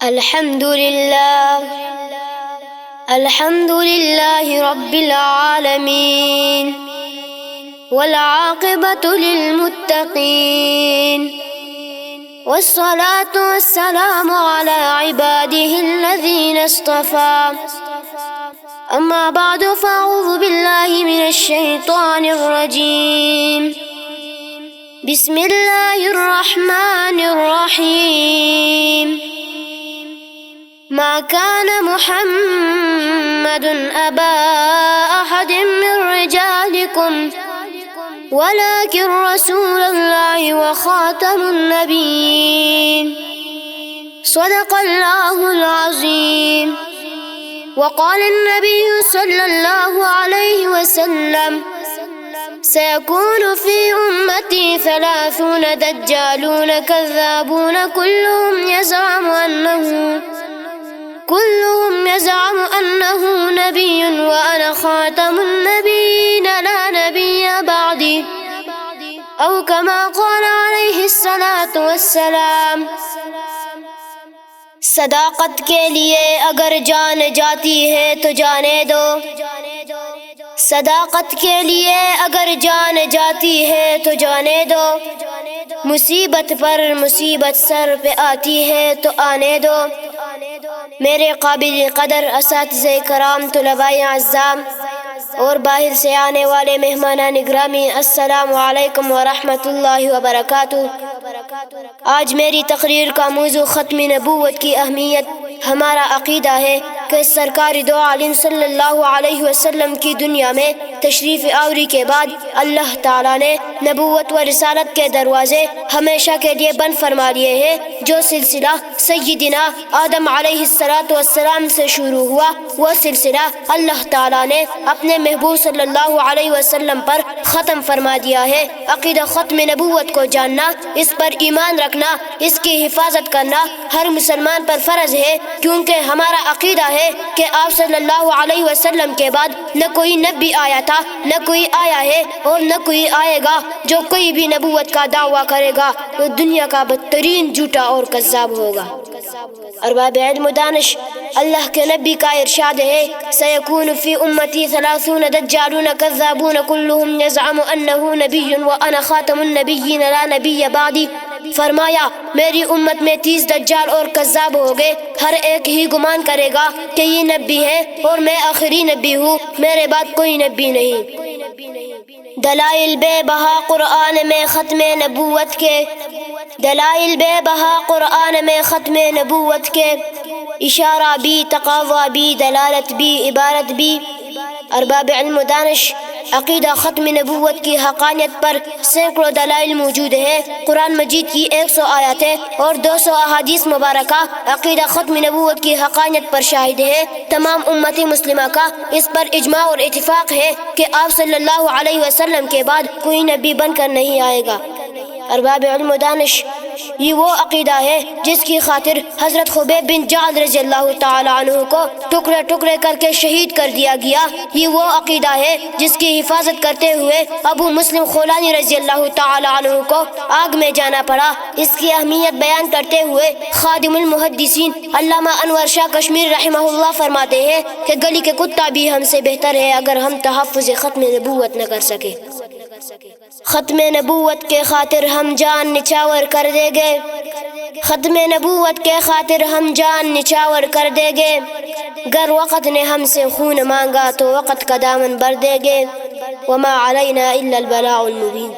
الحمد لله رب العالمين والعاقبة للمتقين والصلاة والسلام على عباده الذين اصطفى أما بعد فأعوذ بالله من الشيطان الرجيم بسم الله الرحمن الرحيم ما كان محمد أبا أحد من رجالكم ولكن رسول الله وخاتم النبيين صدق الله العظيم. وقال النبي صلى الله عليه وسلم سيكون في أمتي 30 دجالون كذابون كلهم يزعم أنه نبي وأنا خاتم النبيين لا نبي بعدي أو كما قال عليه الصلاة والسلام. صداقت کے لیے اگر جان جاتی ہے تو جانے دو، صداقت کے لیے اگر جان جاتی ہے تو جانے دو، مصیبت پر مصیبت سر پہ آتی ہے تو آنے دو. میرے قابل قدر اساتذہ کرام، طلباء اعزام اور باہر سے آنے والے مہمانان گرامی، السلام علیکم ورحمۃ اللہ وبرکاتہ. آج میری تقریر کا موضوع ختم نبوت کی اہمیت. ہمارا عقیدہ ہے کہ سرکار دو عالم صلی اللہ علیہ وسلم کی دنیا میں تشریف آوری کے بعد اللہ تعالیٰ نے نبوت و رسالت کے دروازے ہمیشہ کے لیے بند فرما لیے ہیں. جو سلسلہ سیدنا آدم علیہ السلام سے شروع ہوا، وہ سلسلہ اللہ تعالیٰ نے اپنے محبوب صلی اللہ علیہ وسلم پر ختم فرما دیا ہے. عقیدہ ختم نبوت کو جاننا، اس پر ایمان رکھنا، اس کی حفاظت کرنا ہر مسلمان پر فرض ہے، کیونکہ ہمارا عقیدہ ہے کہ آپ صلی اللہ علیہ وسلم کے بعد نہ کوئی نبی آیا تھا، نہ کوئی آیا ہے اور نہ کوئی آئے گا. جو کوئی بھی نبوت کا دعویٰ کرے گا وہ دنیا کا بدترین جھوٹا اور کذاب ہوگا. ارباب علم و دانش، اللہ کے نبی کا ارشاد ہے سیکون فی امتی 30 دجالون کذابون کلہم یزعم انہ نبی وانا خاتم النبیین لا نبی بعدی. فرمایا میری امت میں 30 دجال اور کذاب ہو گئے، ہر ایک ہی گمان کرے گا کہ یہ نبی ہے اور میں آخری نبی ہوں، میرے بعد کوئی نبی نہیں. دلائل بے بہا قرآن میں ختم نبوت کے، دلائل بے بہا قرآن میں ختم نبوت کے، اشارہ بھی، تقاضا بھی، دلالت بھی، عبارت بھی. ارباب علم و دانش، عقیدہ ختم نبوت کی حقانیت پر سینکڑوں دلائل موجود ہیں. قرآن مجید کی 100 آیاتیں اور 200 احادیث مبارکہ عقیدہ ختم نبوت کی حقانیت پر شاہد ہے. تمام امت مسلمہ کا اس پر اجماع اور اتفاق ہے کہ آپ صلی اللہ علیہ وسلم کے بعد کوئی نبی بن کر نہیں آئے گا. ارباب علم و دانش، یہ وہ عقیدہ ہے جس کی خاطر حضرت خبیب بن جعد رضی اللہ تعالی عنہ کو ٹکڑے ٹکڑے کر کے شہید کر دیا گیا. یہ وہ عقیدہ ہے جس کی حفاظت کرتے ہوئے ابو مسلم خولانی رضی اللہ تعالی عنہ کو آگ میں جانا پڑا. اس کی اہمیت بیان کرتے ہوئے خادم المحدثین علامہ انور شاہ کشمیر رحمہ اللہ فرماتے ہیں کہ گلی کے کتا بھی ہم سے بہتر ہے اگر ہم تحفظ ختم نبوت نہ کر سکے. ختم نبوت کے خاطر ہم جان نچاور کر دیں گے، ختم نبوت کے خاطر ہم جان نچاور کر دیں گے. گر وقت نے ہم سے خون مانگا تو وقت کا دامن بھر دیں گے. وما علینا الا البلاغ المبین.